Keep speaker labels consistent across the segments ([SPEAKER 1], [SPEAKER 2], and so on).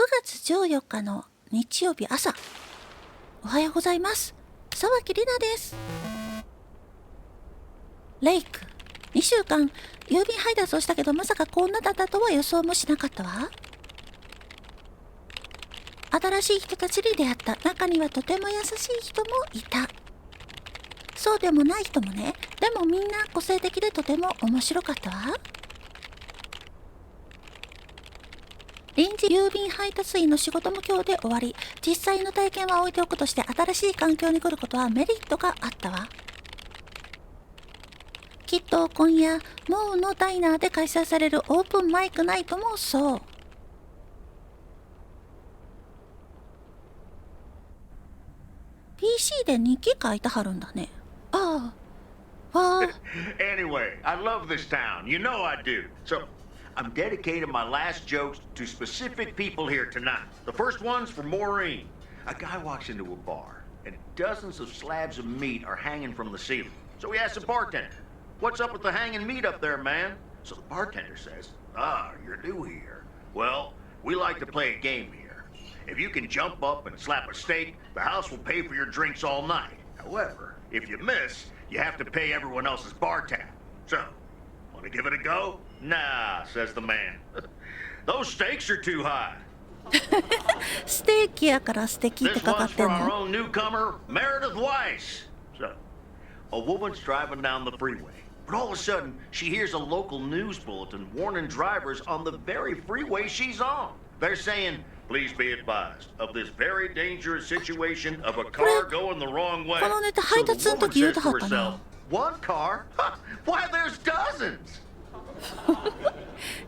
[SPEAKER 1] 月14日の日曜日朝、おはようございます。沢木里奈です。レイク、2週間郵便配達をしたけど、まさかこんなだったとは予想もしなかったわ。新しい人たちに出会った。中にはとても優しい人もいた。そうでもない人もね。でもみんな個性的でとても面白かったわ。臨時郵便配達員の仕事も今日で終わり。実際の体験は置いておくとして、新しい環境に来ることはメリットがあったわ。きっと今夜モウのダイナーで開催されるオープンマイクナイトもそう。PC で日記書いてはるんだね。ああ、わあ。
[SPEAKER 2] Anyway, I love this town. You know I do. So, I'm dedicating my last jokes to specific people here tonight. The first one's for Maureen. A guy walks into a bar, and dozens of slabs of meat are hanging from the ceiling. So he asks the bartender, "What's up with the hanging meat up there, man?" So the bartender says, "You're new here. Well, we like to play a game here. If you can jump up and slap a steak, the house will pay for your drinks all night. However, if you miss, you have to pay everyone else's bar tab. So, want to give it a go?" "Nah," says the man. "Those stakes are too high."
[SPEAKER 1] ステーキやから素敵って
[SPEAKER 2] This
[SPEAKER 1] かか
[SPEAKER 2] one's
[SPEAKER 1] ってん
[SPEAKER 2] for our
[SPEAKER 1] の？
[SPEAKER 2] own newcomer, Meredith Weiss. So, a woman's driving down the freeway, but all of a sudden, she hears a local news bulletin warning drivers on the very freeway she's on. They're saying, "Please be advised of this very dangerous situation of a car going the wrong way."
[SPEAKER 1] このネタ
[SPEAKER 2] So
[SPEAKER 1] 配
[SPEAKER 2] the
[SPEAKER 1] 達の
[SPEAKER 2] woman
[SPEAKER 1] 時言う
[SPEAKER 2] says
[SPEAKER 1] て
[SPEAKER 2] to
[SPEAKER 1] はったな。
[SPEAKER 2] herself, "One car? Why, there's dozens."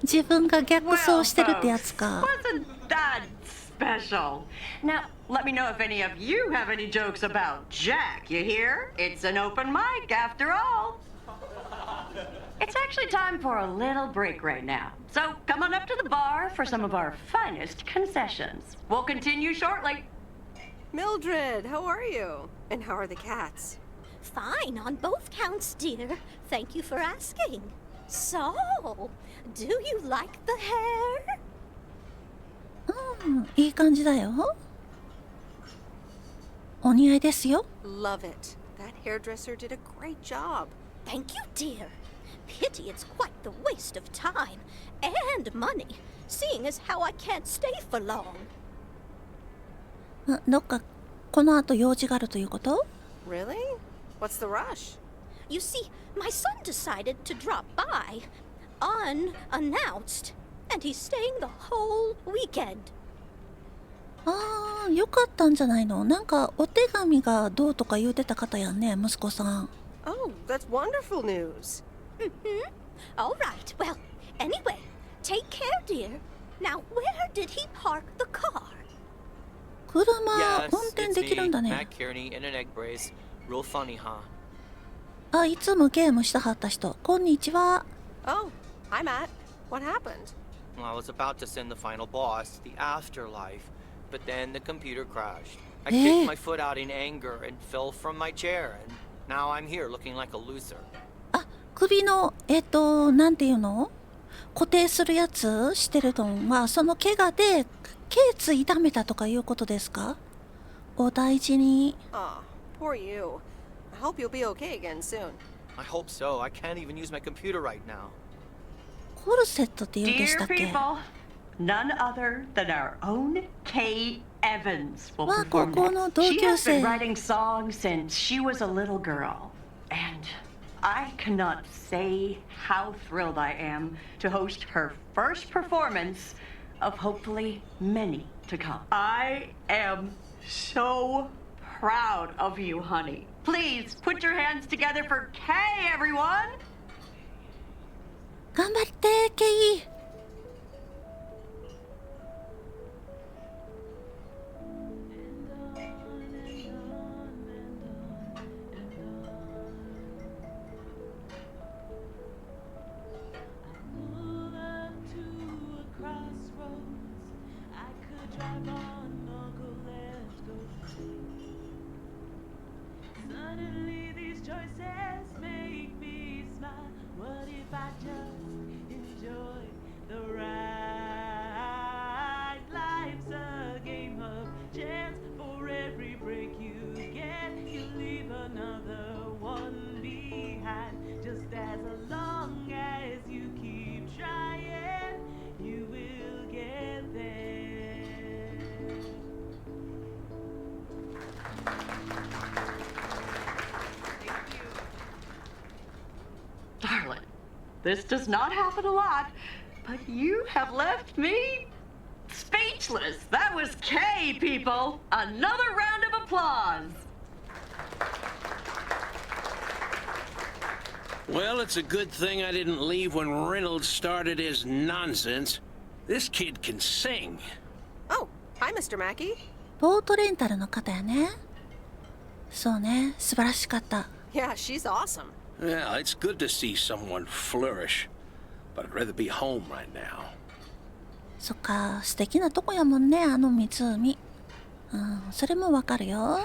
[SPEAKER 1] 自分が逆
[SPEAKER 3] Well,
[SPEAKER 1] 走してるってやつ
[SPEAKER 3] folks,
[SPEAKER 1] か。
[SPEAKER 3] wasn't that special? Now, let me know if any of you have any jokes about Jack, you hear? It's an open mic after all. It's actually time for a little break right now. So come on up to the bar for some of our finest concessions. We'll continue shortly.
[SPEAKER 4] Mildred, how are you? And how are the cats?
[SPEAKER 5] Fine on both counts, dear. Thank you for asking. So, do you like the hair?
[SPEAKER 1] うん、いい感じだよ。お似合いですよ。
[SPEAKER 4] Love it. That hairdresser did a great job.
[SPEAKER 5] Thank you, dear. Pity it's quite the waste of time and money, seeing as how I can't stay for long.
[SPEAKER 1] どっかこの後用事があるということ？
[SPEAKER 4] Really? What's the rush?
[SPEAKER 5] You see, my son decided to drop by, unannounced, and he's staying the whole weekend.
[SPEAKER 1] ああ、よかったんじゃないの？なんかお手紙がどうとか言うてた方やんね、息子さん。
[SPEAKER 4] Oh, that's wonderful news.
[SPEAKER 5] Mm-hmm. All right. Well, anyway, take care, dear. Now, where did he park the car?
[SPEAKER 1] 車運転できるんだね。
[SPEAKER 6] Matt Kearney in an egg brace. Real funny, huh?
[SPEAKER 1] あ、いつもゲームしたはった人。こんにちは。
[SPEAKER 4] Oh, hi, Matt. What happened?
[SPEAKER 6] Well, I was about to send the final boss, the afterlife, but then the computer crashed. I kicked my foot out in anger and fell from my chair, and now I'm here looking like a loser.
[SPEAKER 1] あ、首のなんていうの？固定するやつしてるのはその怪我で頸椎痛めたとかいうことですか？お大事に。
[SPEAKER 4] Ah, poor you. I hope you'll be okay again soon.
[SPEAKER 6] I hope so. I can't even use my computer right now.
[SPEAKER 1] コルセットって言うんでした
[SPEAKER 3] Dear
[SPEAKER 1] っけ？
[SPEAKER 3] people, none other than our own Kay Evans will
[SPEAKER 1] わあ、
[SPEAKER 3] perform
[SPEAKER 1] 高校の
[SPEAKER 3] next.
[SPEAKER 1] 同
[SPEAKER 3] She
[SPEAKER 1] 級
[SPEAKER 3] has
[SPEAKER 1] 生。
[SPEAKER 3] been writing songs since she was a little girl. And I cannot say how thrilled I am to host her first performance of hopefully many to come. I am so proud of you, honey. Please put your hands together for Kay, everyone.
[SPEAKER 1] 頑張ってケイ。
[SPEAKER 7] Suddenly these choices make me smile. What if I just enjoy the ride? Life's
[SPEAKER 3] This does not happen a lot, but you have left me speechless. That was Kay, people. Another round of applause.
[SPEAKER 8] Well, it's a good thing I didn't leave when Reynolds started his nonsense. This kid can sing.
[SPEAKER 4] Oh, hi, Mr. Mackey.
[SPEAKER 1] ボートレンタルの方やね。そうね、素晴らしかった。
[SPEAKER 4] Yeah, she's awesome.
[SPEAKER 8] Well, it's good to see someone flourish, but I'd rather be home right now.
[SPEAKER 1] そっか、素敵なとこやもんね、あの湖。うん、それもわかるよ。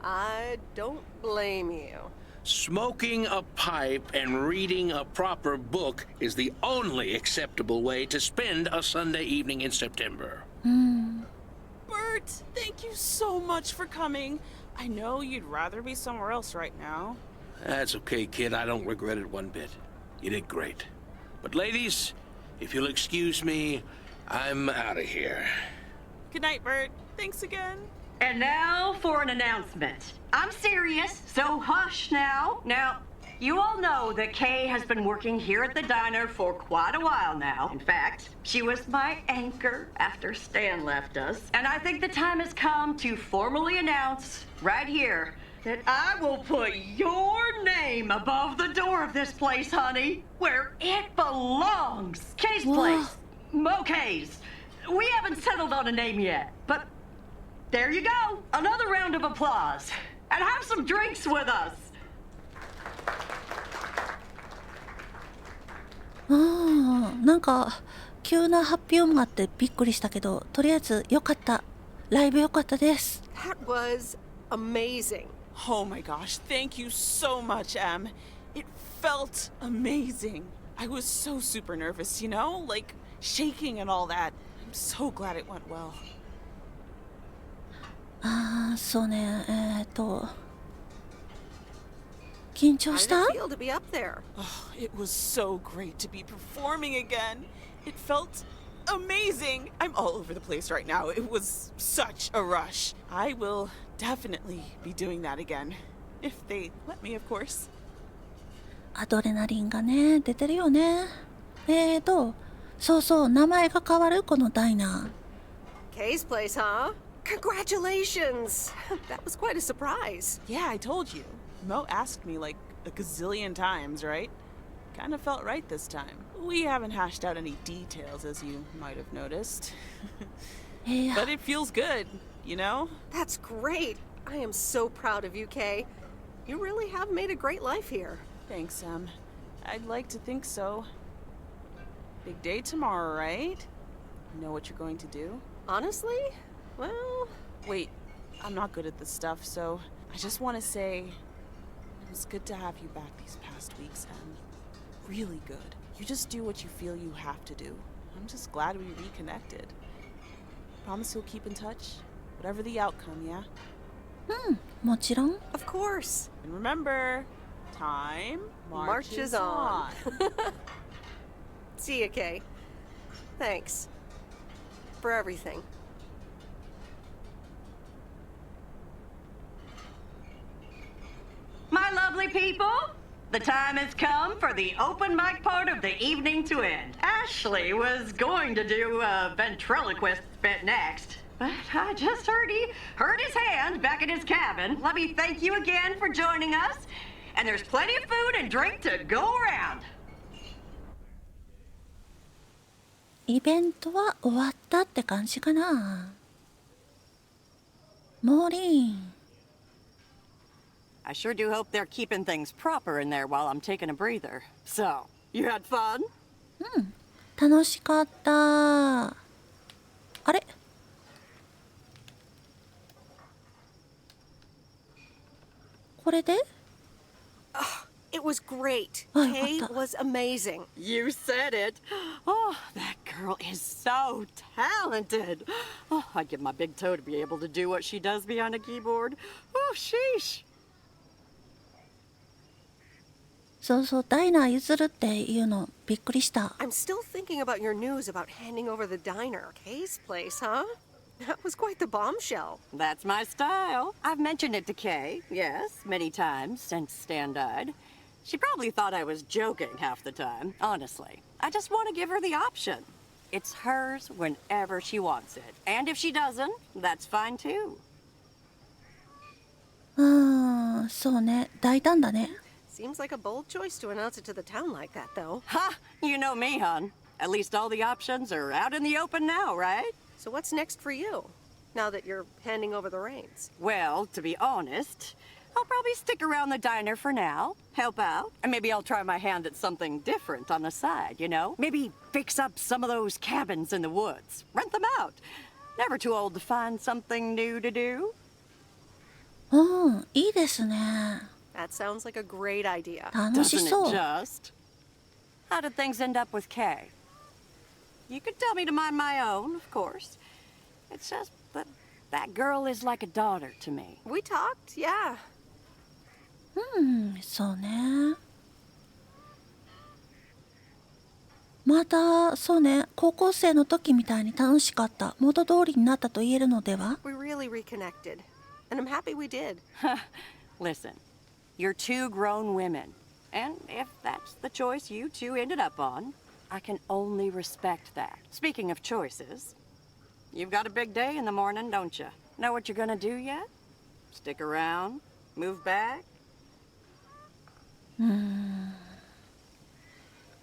[SPEAKER 4] I don't blame you.
[SPEAKER 8] Smoking a pipe and reading a proper book is the only acceptable way to spend a Sunday evening in September.
[SPEAKER 7] Bert, thank you so much for coming. I know you'd rather be somewhere else right now.
[SPEAKER 8] That's okay, kid. I don't regret it one bit. You did great. But ladies, if you'll excuse me, I'm out of here.
[SPEAKER 7] Good night, Bert. Thanks again.
[SPEAKER 3] And now for an announcement. I'm serious, so hush now. Now, you all know that Kay has been working here at the diner for quite a while now. In fact, she was my anchor after Stan left us. And I think the time has come to formally announce right here that I will put your name above the door of this place, honey, where it belongs. Kay's place. Mo Kay's. We haven't settled on a name yet, but there you go. Another round of applause. And have some drinks with us.
[SPEAKER 1] なんか急な発表もあってびっくりしたけど、とりあえず良かった。ライブ良かったです。
[SPEAKER 4] That was amazing.
[SPEAKER 7] Oh my gosh, thank you so much, Em. It felt amazing. I was so super nervous, you know? Like, shaking and all that. I'm so glad it went well.
[SPEAKER 1] そうね、緊張
[SPEAKER 4] How
[SPEAKER 1] し
[SPEAKER 4] did
[SPEAKER 1] た？
[SPEAKER 4] it feel to be up there?
[SPEAKER 7] Oh, it was so great to be performing again. It felt amazing. I'm all over the place right now. It was such a rush. I will definitely be doing that again. If they let me, of course.
[SPEAKER 1] アドレナリンがね、出てるよね。そうそう、名前が変わるこのダイナ
[SPEAKER 4] Kay's place, huh? Congratulations! That was quite a surprise.
[SPEAKER 7] Yeah, I told you. Mo asked me like a gazillion times, right? Kind of felt right this time. We haven't hashed out any details, as you might have noticed.
[SPEAKER 1] ー。
[SPEAKER 7] But it feels good, you know?
[SPEAKER 4] That's great. I am so proud of you, Kay. You really have made a great life here.
[SPEAKER 7] Thanks, Em. I'd like to think so. Big day tomorrow, right? You know what you're going to do?
[SPEAKER 4] Honestly? Well,
[SPEAKER 7] Wait, I'm not good at this stuff, so I just want to say it was good to have you back these past weeks, Em. Really good. You just do what you feel you have to do. I'm just glad we reconnected. Promise you'll keep in touch, whatever the outcome, yeah?
[SPEAKER 1] もちろん。
[SPEAKER 4] of course.
[SPEAKER 7] And remember, time
[SPEAKER 4] Marches on. See ya, Kay. Thanks. For everything.
[SPEAKER 3] My lovely people, the time has come for the open mic part of the evening to end. Ashley was going to do a ventriloquist bit next, but I just heard he hurt his hand back in his cabin. Let me thank you again for joining us, and there's plenty of food and drink to go around.
[SPEAKER 1] イベントは終わったって感じかな。モーリーン。
[SPEAKER 3] I sure do hope they're keeping things proper in there while I'm taking a breather. So, you had fun?
[SPEAKER 1] 楽しかった。あれ？これで？
[SPEAKER 4] It was great.
[SPEAKER 1] Oh,
[SPEAKER 4] Kay
[SPEAKER 1] what the-
[SPEAKER 4] was amazing.
[SPEAKER 3] You said it. Oh, that girl is so talented. Oh, I'd give my big toe to be able to do what she does behind a keyboard. Oh, sheesh.
[SPEAKER 1] そうそう、ダイナー譲るっていうのびっくりした。
[SPEAKER 4] I'm still thinking about your news about handing over the diner. Kay's place, huh? That was quite the bombshell.
[SPEAKER 3] That's my style. I've mentioned it to Kay, yes, many times since Stan died. She probably thought I was joking half the time, honestly. I just want to give her the option. It's hers whenever she wants it. And if she doesn't, that's fine too.
[SPEAKER 1] そうね。大胆だね。
[SPEAKER 4] Seems like a bold choice to announce it to the town like that, though.
[SPEAKER 3] Ha! You know me, hon. At least all the options are out in the open now, right?
[SPEAKER 4] So what's next for you, now that you're handing over the reins?
[SPEAKER 3] Well, to be honest, I'll probably stick around the diner for now, help out, and maybe I'll try my hand at something different on the side, you know? Maybe fix up some of those cabins in the woods, rent them out. Never too old to find something new to do.
[SPEAKER 1] いいですね。
[SPEAKER 4] That sounds like a great idea.
[SPEAKER 1] 楽し
[SPEAKER 3] Doesn't
[SPEAKER 1] そう。
[SPEAKER 3] it just? How did things end up with Kay? You could tell me to mind my own, of course. It's just that that girl is like a daughter to me.
[SPEAKER 4] We talked, yeah.
[SPEAKER 1] そうね。また、そうね、高校生の時みたいに楽しかった、元通りになったと言えるのでは？
[SPEAKER 4] We really reconnected. And I'm happy we did.
[SPEAKER 3] Listen, you're two grown women. And if that's the choice you two ended up on, I can only respect that. Speaking of choices, you've got a big day in the morning, don't you? Know what you're gonna do yet? Stick around? Move back?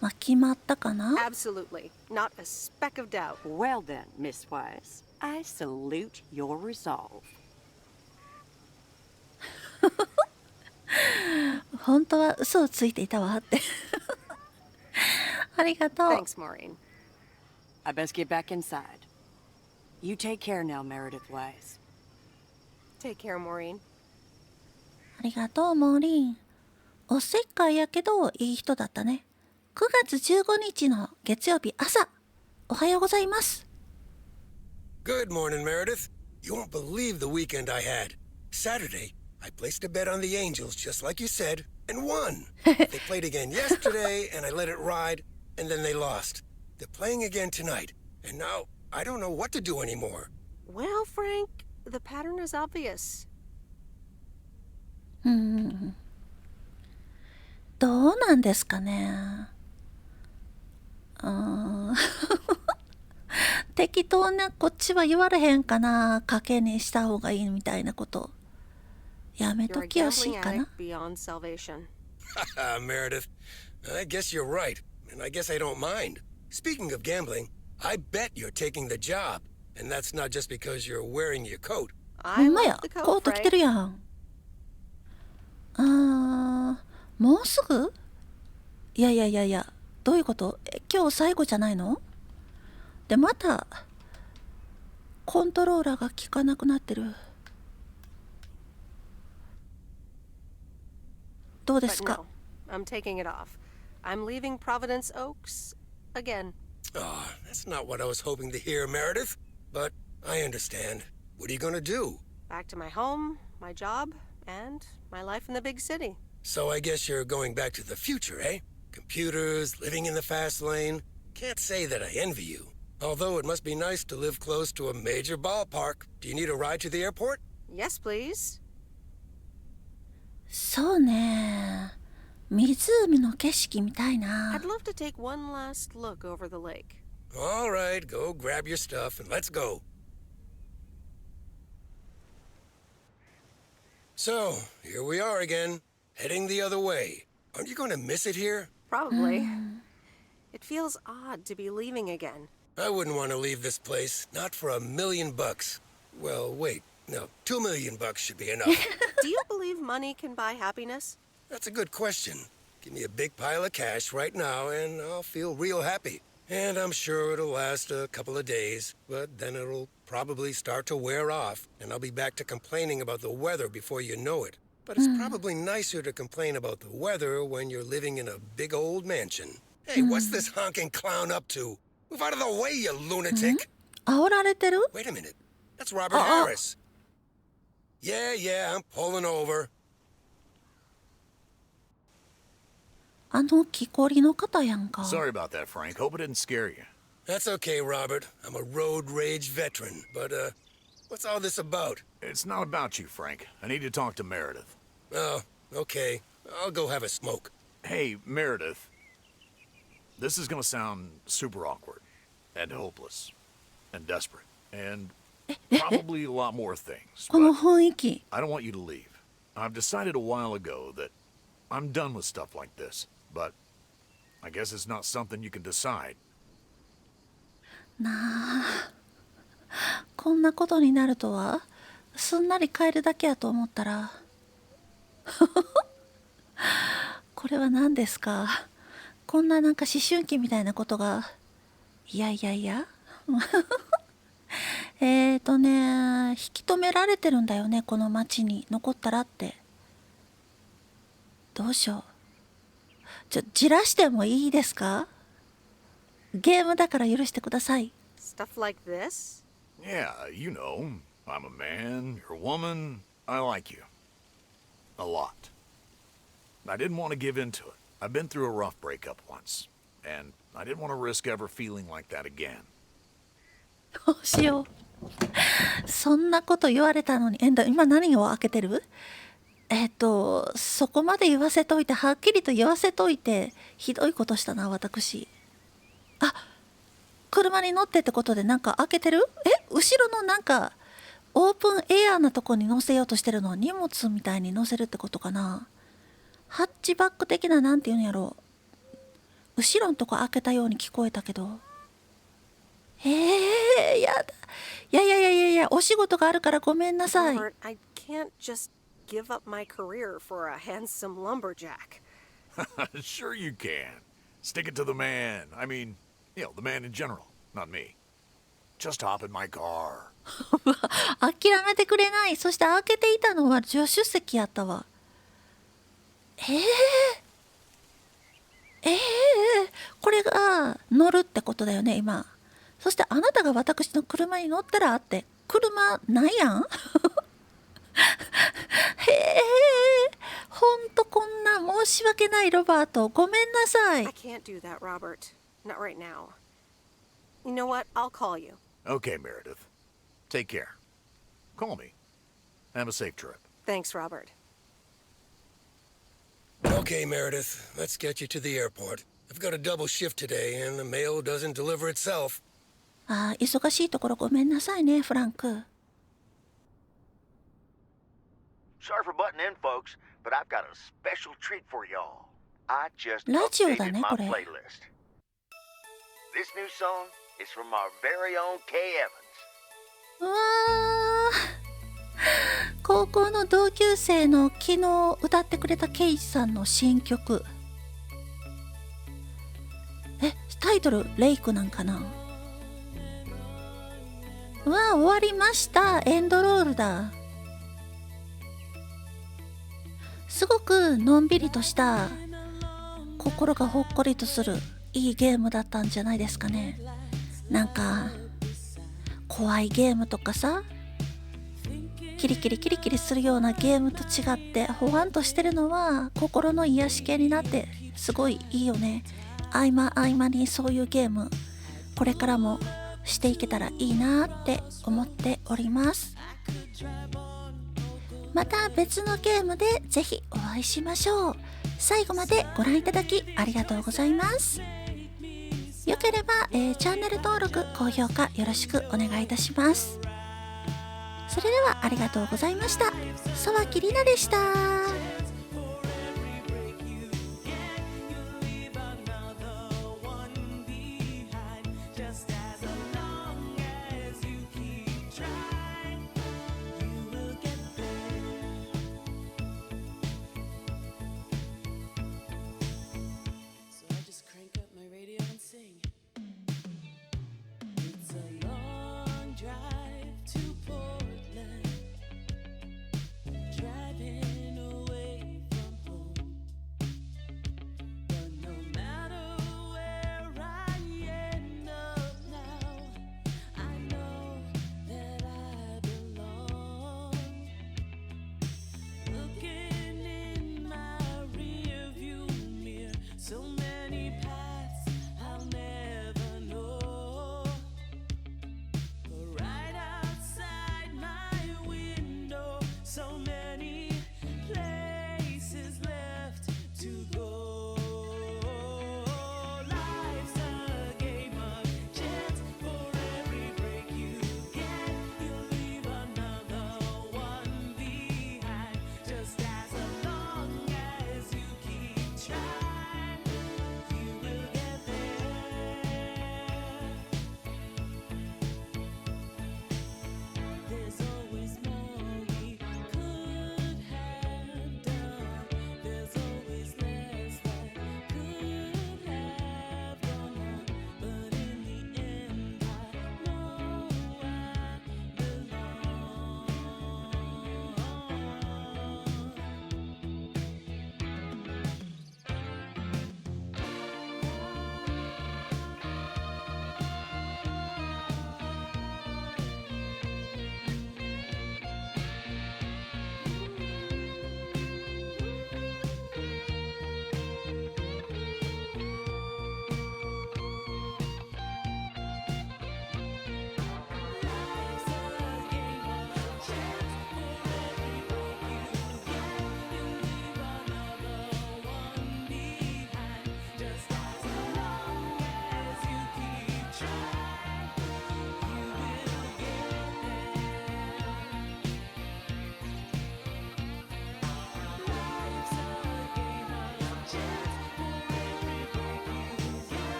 [SPEAKER 1] まあ、決まったかな？
[SPEAKER 4] Absolutely. Not a speck of doubt.
[SPEAKER 3] Well then, Miss Wise, I salute your resolve.
[SPEAKER 1] 本当は嘘をついていたわって。ありがとう。
[SPEAKER 4] Thanks, Maureen.
[SPEAKER 3] I best get back inside. You take care now, Meredith Wise.
[SPEAKER 4] Take care, Maureen.
[SPEAKER 1] ありがとう、モーリーン。おせっかいやけどいい人だったね。9月15日の月曜日朝、おはようございます。
[SPEAKER 9] Good morning, Meredith. You won't believe the weekend I had. Saturday, I placed a bet on the Angels, just like you said, and won. They played again yesterday, and I let it ride, and then they lost. They're playing again tonight, and now I don't know what to do anymore.
[SPEAKER 4] Well, Frank, the pattern is obvious.
[SPEAKER 1] どうなんですかね。適当なこっちは言われへんかな。賭けにした方がいいみたいなこと。やめ
[SPEAKER 4] You're
[SPEAKER 1] と
[SPEAKER 4] a
[SPEAKER 1] きよし
[SPEAKER 4] gambling
[SPEAKER 1] かな。
[SPEAKER 4] addict beyond salvation.
[SPEAKER 9] Meredith, I guess you're right, and I guess I don't mind. Speaking of gambling, I bet you're taking the job, and that's not just because you're wearing your coat.
[SPEAKER 1] ほ
[SPEAKER 4] I
[SPEAKER 1] んまや
[SPEAKER 4] love the
[SPEAKER 1] コー
[SPEAKER 4] coat,
[SPEAKER 1] ト着てる
[SPEAKER 4] Frank.
[SPEAKER 1] やん。もうすぐ？いやいやいやいや、どういうこと？今日最後じゃないの？でまたコントローラーが効かなくなってる。どうで
[SPEAKER 4] But
[SPEAKER 1] すか？
[SPEAKER 4] no, I'm taking it off. I'm leaving Providence Oaks again.
[SPEAKER 9] Oh, that's not what I was hoping to hear, Meredith. But I understand. What are you gonna do?
[SPEAKER 4] Back to my home, my job, and my life in the big city.
[SPEAKER 9] So I guess you're going back to the future, eh? Computers, living in the fast lane. Can't say that I envy you. Although it must be nice to live close to a major ballpark. Do you need a ride to the airport?
[SPEAKER 4] Yes, please.
[SPEAKER 1] そうね。湖の景色みたいな。
[SPEAKER 4] I'd love to take one last look over the lake.
[SPEAKER 9] All right, go grab your stuff and let's go. So, here we are again, heading the other way. Aren't you going to miss it here?
[SPEAKER 4] Probably. It feels odd to be leaving again.
[SPEAKER 9] I wouldn't want to leave this place, not for $1 million. Well, wait, no, $2 million should be enough.
[SPEAKER 4] Do you believe money can buy happiness?
[SPEAKER 9] That's a good question. Give me a big pile of cash right now and I'll feel real happy. And I'm sure it'll last a couple of days, but then it'll probably start to wear off, and I'll be back to complaining about the weather before you know it. But it's probably nicer to complain about the weather when you're living in a big old mansion. Hey, what's this honking clown up to? Move out of the way, you lunatic!
[SPEAKER 1] 煽られてる？
[SPEAKER 9] Wait a minute. That's Robert Harris. Yeah, I'm pulling over.
[SPEAKER 1] あの木こりの方やんか。
[SPEAKER 2] Sorry about that, Frank. Hope it didn't scare you.
[SPEAKER 9] That's okay, Robert. I'm a road rage veteran. But, what's all this about?
[SPEAKER 2] It's not about you, Frank. I need to talk to Meredith.
[SPEAKER 9] Oh, okay. I'll go have a smoke.
[SPEAKER 10] Hey, Meredith. This is gonna sound super awkward and hopeless and desperate and probably a lot more things.
[SPEAKER 1] この
[SPEAKER 10] But
[SPEAKER 1] 雰囲気。
[SPEAKER 10] I don't want you to leave. I've decided a while ago that I'm done with stuff like this, but I guess it's not something you can decide.
[SPEAKER 1] なあ、こんなことになるとは。すんなり帰るだけやと思ったらこれは何ですか。こんななんか思春期みたいなことが。いやいやいや引き止められてるんだよね、この町に残ったらって。どうしよう。じらしてもいいですか。ゲームだから許してください。
[SPEAKER 4] Stuff like this?
[SPEAKER 10] Yeah, you know, I'm a man, you're a woman, I like you. A lot. I didn't want to give in to it. I've been through a rough breakup once, and I didn't want to risk ever feeling like that again.
[SPEAKER 1] どうしよう。そんなこと言われたのに、今何を開けてる？そこまで言わせといて、はっきりと言わせといて、ひどいことしたな、私。あ、車に乗ってってことでなんか開けてる？後ろのなんか、オープンエアなとこに乗せようとしてるのは荷物みたいに乗せるってことかな。ハッチバック的な、なんていうんやろう。後ろのとこ開けたように聞こえたけど。やだ。いや、お仕事があるからごめんなさい。
[SPEAKER 4] Robert, I can't just give up my career for a handsome lumberjack.
[SPEAKER 10] Sure you can. Stick it to the man. I mean, you know, the man in general, not me. Just hop in my car.
[SPEAKER 1] 諦めてくれない。そして開けていたのは助手席やったわ。これが乗るってことだよね、今。そしてあなたが私の車に乗ったらって、車ないやんほんとこんな申し訳ない、ロバート。ごめんなさい。
[SPEAKER 4] I can't do that, Robert. Not right now. You know what? I'll call you.
[SPEAKER 10] Okay, Meredith. Take care. Call me. Have a safe trip.
[SPEAKER 4] Thanks, Robert.
[SPEAKER 9] Okay, Meredith, let's get you to the airport. I've got a double shift today, and the mail doesn't deliver itself.
[SPEAKER 1] ああ、忙しいところごめんなさいね、フランク。
[SPEAKER 2] Sorry for butting in, folks, but I've got a special treat for y'all. I just
[SPEAKER 1] ラジオだ
[SPEAKER 2] updated
[SPEAKER 1] ね、
[SPEAKER 2] my
[SPEAKER 1] これ。
[SPEAKER 2] playlist. This new song is from our very own Kay Evans.
[SPEAKER 1] うわー。高校の同級生の昨日歌ってくれたケイジさんの新曲。タイトルレイクなんかな。うわー、終わりました。エンドロールだ。すごくのんびりとした心がほっこりとするいいゲームだったんじゃないですかね。なんか怖いゲームとかさ、キリキリするようなゲームと違ってほわんとしてるのは心の癒し系になってすごいいいよね。合間にそういうゲームこれからもしていけたらいいなって思っております。また別のゲームでぜひお会いしましょう。最後までご覧いただきありがとうございます。よければ、チャンネル登録高評価よろしくお願いいたします。それではありがとうございました。沢木里奈でした。